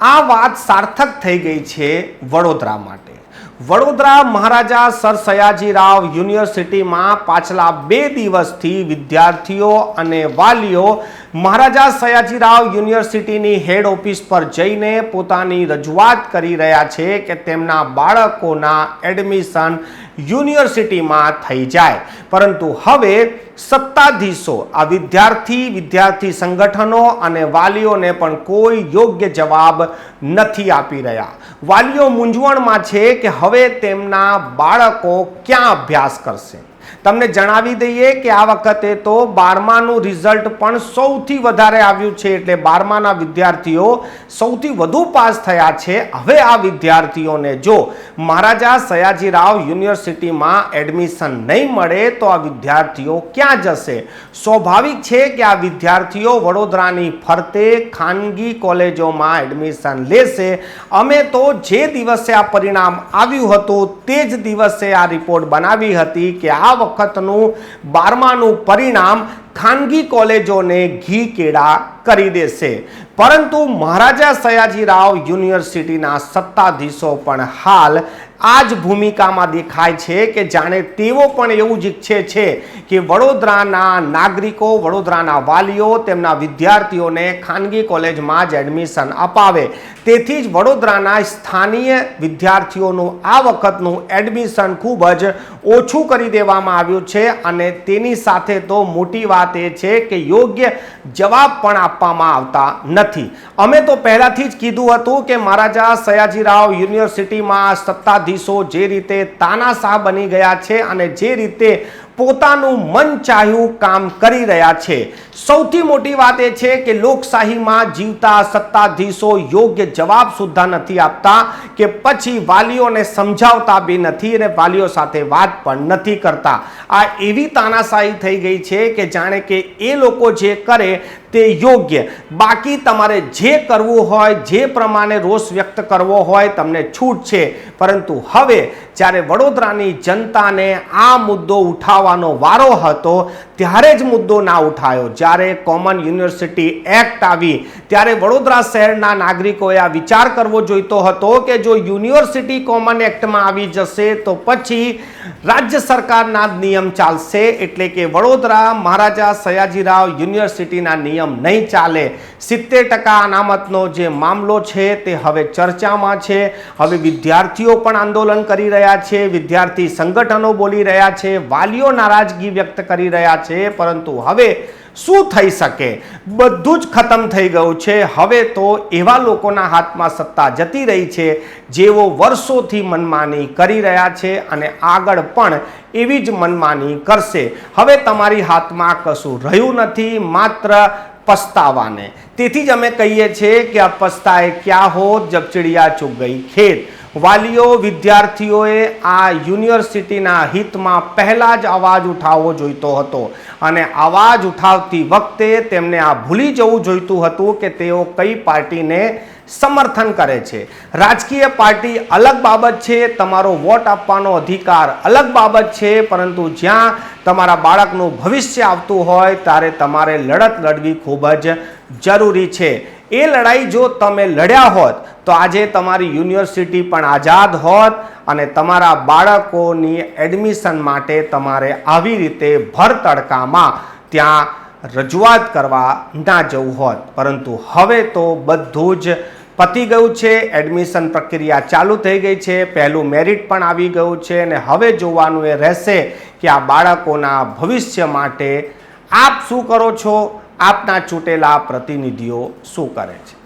આ વાત સાર્થક થઈ ગઈ છે વડોદરા માટે। વડોદરા મહારાજા સર સયાજીરાવ યુનિવર્સિટીમાં પાછલા 2 દિવસથી વિદ્યાર્થીઓ અને વાલીઓ મહારાજા સયાજીરાવ યુનિવર્સિટીની હેડ ઓફિસ પર જઈને પોતાની રજૂઆત કરી રહ્યા છે કે તેમના બાળકોના એડમિશન યુનિવર્સિટીમાં થઈ જાય, પરંતુ હવે સત્તાધીશો આ વિદ્યાર્થી સંગઠનો અને વાલીઓને પણ કોઈ યોગ્ય જવાબ નથી આપી રહ્યા। વાલીઓ મૂંઝવણમાં છે કે હવે તેમના બાળકો ક્યાં અભ્યાસ કરશે। તમને જણાવી દઈએ કે આ વખતે તો 12માનું રિઝલ્ટ પણ સૌથી વધારે આવ્યું છે, એટલે 12માના વિદ્યાર્થીઓ સૌથી વધુ પાસ થયા છે। હવે આ વિદ્યાર્થીઓને જો મહારાજા સયાજીરાવ યુનિવર્સિટીમાં એડમિશન નહીં મળે તો આ વિદ્યાર્થીઓ ક્યાં જશે? સ્વાભાવિક છે કે આ વિદ્યાર્થીઓ વડોદરાની ફરતે ખાનગી કોલેજોમાં એડમિશન લેશે। અમે તો જે દિવસે આ પરિણામ આવ્યું હતું તે જ દિવસે આ રિપોર્ટ બનાવી હતી કે આ વખતનું 12માનું પરિણામ ખાનગી કોલેજોને ઘી કેળા કરી દેશે, પરંતુ મહારાજા સયાજીરાવ યુનિવર્સિટીના સત્તાધીશો પણ હાલ આ જ ભૂમિકામાં દેખાય છે કે જાણે તેઓ પણ એવું જ ઈચ્છે છે કે વડોદરાના નાગરિકો, વડોદરાના વાલીઓ તેમના વિદ્યાર્થીઓને ખાનગી કોલેજમાં જ એડમિશન અપાવે। તેથી જ વડોદરાના સ્થાનીય વિદ્યાર્થીઓનું આ વખતનું એડમિશન ખૂબ જ ઓછું કરી દેવામાં આવ્યું છે, અને તેની સાથે તો મોટી વાત એ છે કે યોગ્ય જવાબ પણ આપવામાં આવતા નથી। અમે તો પહેલાથી જ કીધું હતું કે મહારાજા સયાજીરાવ યુનિવર્સિટીમાં સત્તાધીશો જે રીતે તાનાશાહ બની ગયા છે અને જે રીતે પોતાનું મન ચાહ્યું કામ કરી રહ્યા છે, સૌથી મોટી વાત એ છે કે લોકશાહીમાં જીવતા સત્તાધીશો યોગ્ય જવાબ સુદ્ધા નથી આપતા કે પછી વાલીઓને સમજાવતા બી નથી અને વાલીઓ સાથે વાત પણ નથી કરતા। આ એવી તાનાશાહી થઈ ગઈ છે કે જાણે કે એ લોકો જે કરે તે યોગ્ય, બાકી તમારે જે કરવું હોય, જે પ્રમાણે રોષ વ્યક્ત કરવો હોય તમને છૂટ છે, પરંતુ હવે જ્યારે વડોદરાની જનતાને આ મુદ્દો ઉઠાવવાનો વારો હતો ત્યારે જ મુદ્દો ના ઉઠાયો। જ્યારે કોમન યુનિવર્સિટી એક્ટ આવી ત્યારે વડોદરા શહેરના નાગરિકોએ આ વિચાર કરવો જોઈતો હતો કે જો યુનિવર્સિટી કોમન એક્ટમાં આવી જશે તો પછી રાજ્ય સરકારના જ નિયમ ચાલશે, એટલે કે વડોદરા મહારાજા સયાજીરાવ યુનિવર્સિટીના નિયમ નહીં ચાલે। 70% અનામતનો જે મામલો છે તે હવે ચર્ચામાં છે। હવે વિદ્યાર્થીઓ પણ આંદોલન કરી રહ્યા છે, વિદ્યાર્થી સંગઠનો બોલી રહ્યા છે, વાલીઓ નારાજગી વ્યક્ત કરી રહ્યા છે, પરંતુ હવે શું થઈ શકે? બધું જ ખતમ થઈ ગયું છે। હવે તો એવા લોકોના હાથમાં સત્તા જતી રહી છે જેઓ વર્ષોથી મનમાની કરી રહ્યા છે અને આગળ પણ એવી જ મનમાની કરશે। હવે તમારી હાથમાં કશું રહ્યું નથી, માત્ર પસ્તાવાને। તેથી જ અમે કહીએ છીએ કે આ પસ્તાએ ક્યાં હોત જબ ચિડિયા ચુગ ગઈ ખેત। વાલીઓ, વિદ્યાર્થીઓએ આ યુનિવર્સિટીના હિતમાં પહેલા જ અવાજ ઉઠાવવો જોઈતો હતો, અને અવાજ ઉઠાવતી વખતે તેમને આ ભૂલી જવું જોઈતું હતું કે તેઓ કઈ પાર્ટીને સમર્થન કરે છે। રાજકીય પાર્ટી અલગ બાબત છે, તમારો વોટ આપવાનો અધિકાર અલગ બાબત છે, પરંતુ જ્યાં તમારા બાળકનું ભવિષ્ય આવતું હોય ત્યારે તમારે લડત લડવી ખૂબ જ જરૂરી છે। એ લડાઈ જો તમે લડ્યા હોત તો આજે તમારી યુનિવર્સિટી પણ આઝાદ હોત અને તમારા બાળકોની એડમિશન માટે તમારે આવી રીતે ભર તડકામાં ત્યાં રજૂઆત કરવા ના જવું હોત, પરંતુ હવે તો બધું જ પતી ગયું છે। એડમિશન પ્રક્રિયા ચાલુ થઈ ગઈ છે, પહેલું મેરિટ પણ આવી ગયું છે, અને હવે જોવાનું એ રહેશે કે આ બાળકોના ભવિષ્ય માટે આપ શું કરો છો, આપના ચૂંટેલા પ્રતિનિધિઓ શું કરે છે।